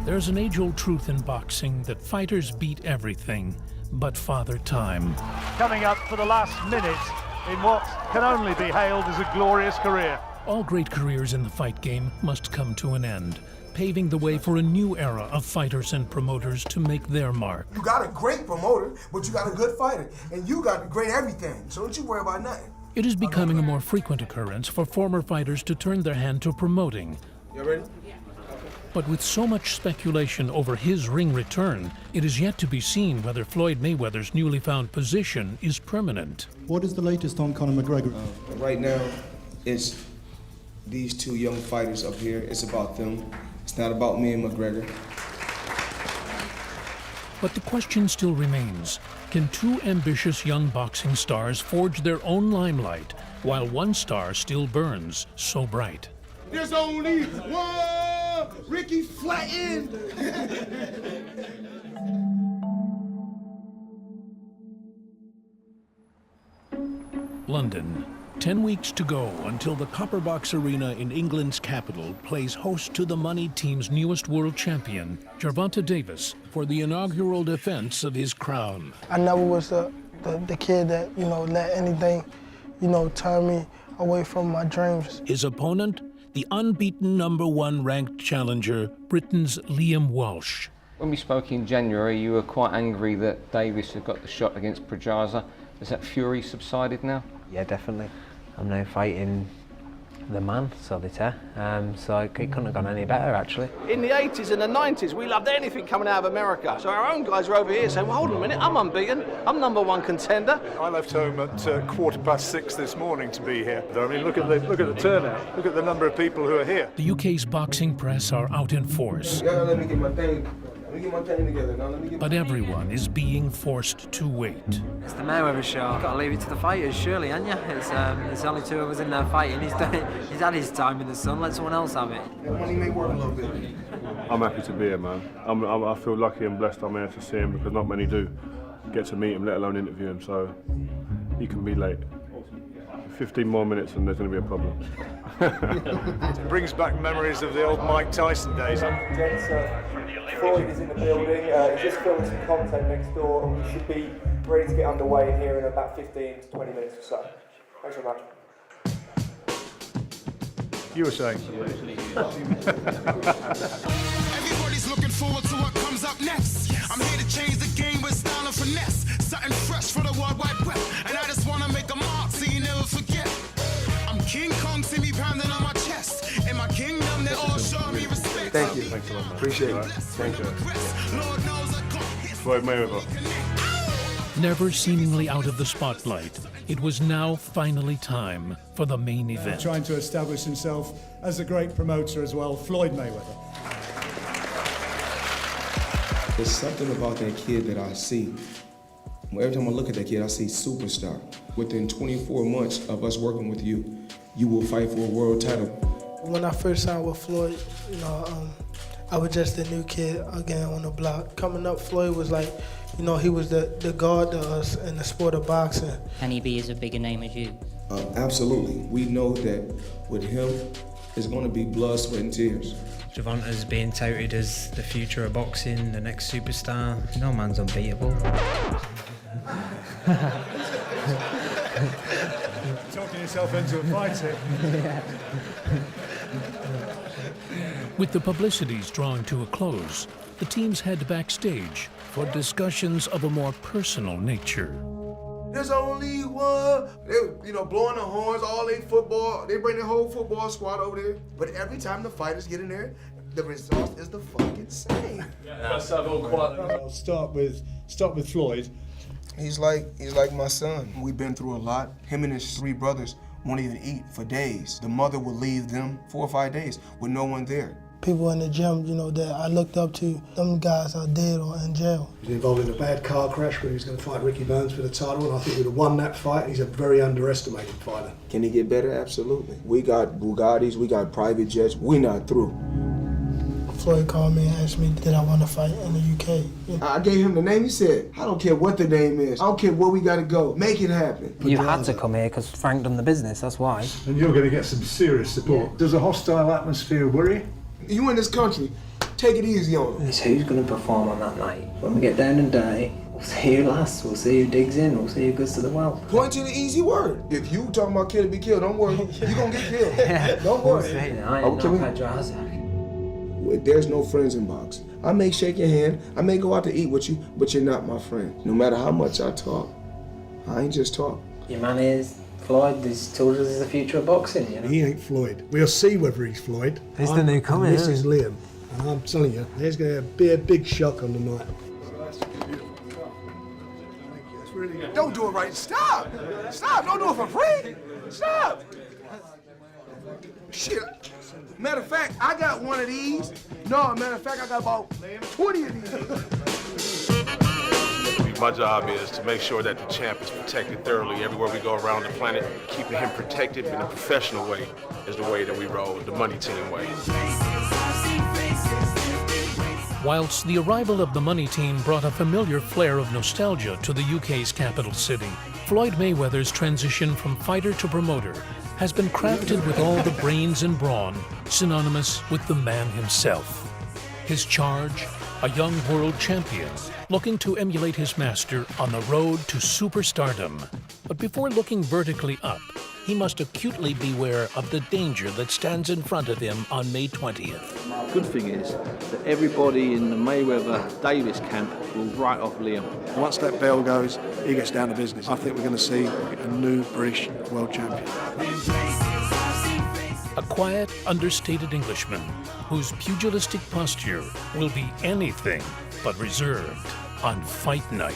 There's an age-old truth in boxing that fighters beat everything but Father Time. Coming up for the last minute in what can only be hailed as a glorious career. All great careers in the fight game must come to an end, paving the way for a new era of fighters and promoters to make their mark. You got a great promoter, but you got a good fighter, and you got great everything, so don't you worry about nothing. It is becoming a more frequent occurrence for former fighters to turn their hand to promoting. You ready? But with so much speculation over his ring return, it is yet to be seen whether Floyd Mayweather's newly found position is permanent. What is the latest on Conor McGregor? Right now, it's these two young fighters up here. It's about them. It's not about me and McGregor. But the question still remains, can two ambitious young boxing stars forge their own limelight while one star still burns so bright? There's only one Ricky Flatton. London. 10 weeks to go until the Copper Box Arena in England's capital plays host to the moneyed team's newest world champion, Gervonta Davis, for the inaugural defense of his crown. I never was the kid that, let anything, turn me away from my dreams. His opponent, the unbeaten #1 ranked challenger, Britain's Liam Walsh. When we spoke in January, you were quite angry that Davis had got the shot against Projaza. Has that fury subsided now? Yeah, definitely. I'm now fighting the man, solitaire, so it couldn't have gone any better, actually. In the 80s and the 90s, we loved anything coming out of America. So our own guys are over here saying, well, hold on a minute, I'm unbeaten, I'm #1 contender. I left home at 6:15 this morning to be here. I mean, look at the turnout. Look at the number of people who are here. The UK's boxing press are out in force. You gotta let me get my thing. Let me get my thing together now. But everyone is being forced to wait. It's the Mayweather show. You've got to leave it to the fighters, surely, haven't you? There's only two of us in there fighting. He's had his time in the sun. Let someone else have it. Money may work a little bit. I'm happy to be here, man. I feel lucky and blessed I'm here to see him because not many do get to meet him, let alone interview him. So he can be late. 15 more minutes and there's going to be a problem. It brings back memories of the old Mike Tyson days. Floyd is in the building. He's just filming some content next door, and we should be ready to get underway here in about 15 to 20 minutes or so. Thanks very much. You were saying? Everybody's looking forward to what comes up next. I'm here to change the game with style and finesse. Something fresh for the World Wide Web. And I just want to make a mark so you never forget. I'm King Kong, see me pounding on my chest. In my kingdom, they all show me respect. Thank you. Thanks a lot, man. Appreciate it. Thank you. Floyd Mayweather. Never seemingly out of the spotlight, it was now finally time for the main event. Trying to establish himself as a great promoter as well, Floyd Mayweather. There's something about that kid that I see. Every time I look at that kid, I see superstar. Within 24 months of us working with you, you will fight for a world title. When I first signed with Floyd, I was just a new kid again on the block. Coming up, Floyd was like, he was the god to us in the sport of boxing. Can he be as a bigger name as you? Absolutely. We know that with him, it's going to be blood, sweat, and tears. Gervonta's being touted as the future of boxing, the next superstar. No man's unbeatable. Talking yourself into a fight here. Yeah. With the publicities drawing to a close, the teams head backstage for discussions of a more personal nature. There's only one. They, blowing the horns, all they football. They bring the whole football squad over there. But every time the fighters get in there, the result is the fucking same. Let's have all quiet. I'll start with Floyd. He's like my son. We've been through a lot. Him and his 3 brothers won't even eat for days. The mother will leave them 4 or 5 days with no one there. People in the gym, that I looked up to, them guys are dead or in jail. He was involved in a bad car crash when he was going to fight Ricky Burns for the title, and I think he would have won that fight. He's a very underestimated fighter. Can he get better? Absolutely. We got Bugattis, we got private jets. We're not through. Floyd called me and asked me, did I want to fight in the UK? I gave him the name. He said, I don't care what the name is. I don't care where we got to go. Make it happen. You had to come here because Frank done the business, that's why. And you're going to get some serious support. Does a hostile atmosphere worry you? You in this country, take it easy on him. It's who's going to perform on that night. When we get down and dirty, we'll see who lasts, we'll see who digs in, we'll see who goes to the well. Point to the easy word. If you talking about kill to be killed, don't worry. You're going to get killed. Yeah. Don't We'll worry. see. I ain't no Pedraza. There's no friends in boxing. I may shake your hand, I may go out to eat with you, but you're not my friend. No matter how much I talk, I ain't just talk. Your man is Floyd. He's told us he's the future of boxing, you know. He ain't Floyd. We'll see whether he's Floyd. He's the newcomer, This isn't is Liam. And I'm telling you, there's going to be a big shock on the night. Don't do it right. Stop. Stop. Don't do it for free. Stop. Shit. Matter of fact, I got one of these. No, matter of fact, I got about 20 of these. My job is to make sure that the champ is protected thoroughly everywhere we go around the planet. Keeping him protected in a professional way is the way that we roll, the money team way. Whilst the arrival of the Money Team brought a familiar flair of nostalgia to the UK's capital city, Floyd Mayweather's transition from fighter to promoter has been crafted with all the brains and brawn synonymous with the man himself. His charge, a young world champion looking to emulate his master on the road to superstardom. But before looking vertically up, he must acutely beware of the danger that stands in front of him on May 20th. Good thing is that everybody in the Mayweather-Davis camp will write off Liam. Once that bell goes, he gets down to business. I think we're going to see a new British world champion. A quiet, understated Englishman whose pugilistic posture will be anything but reserved on fight night.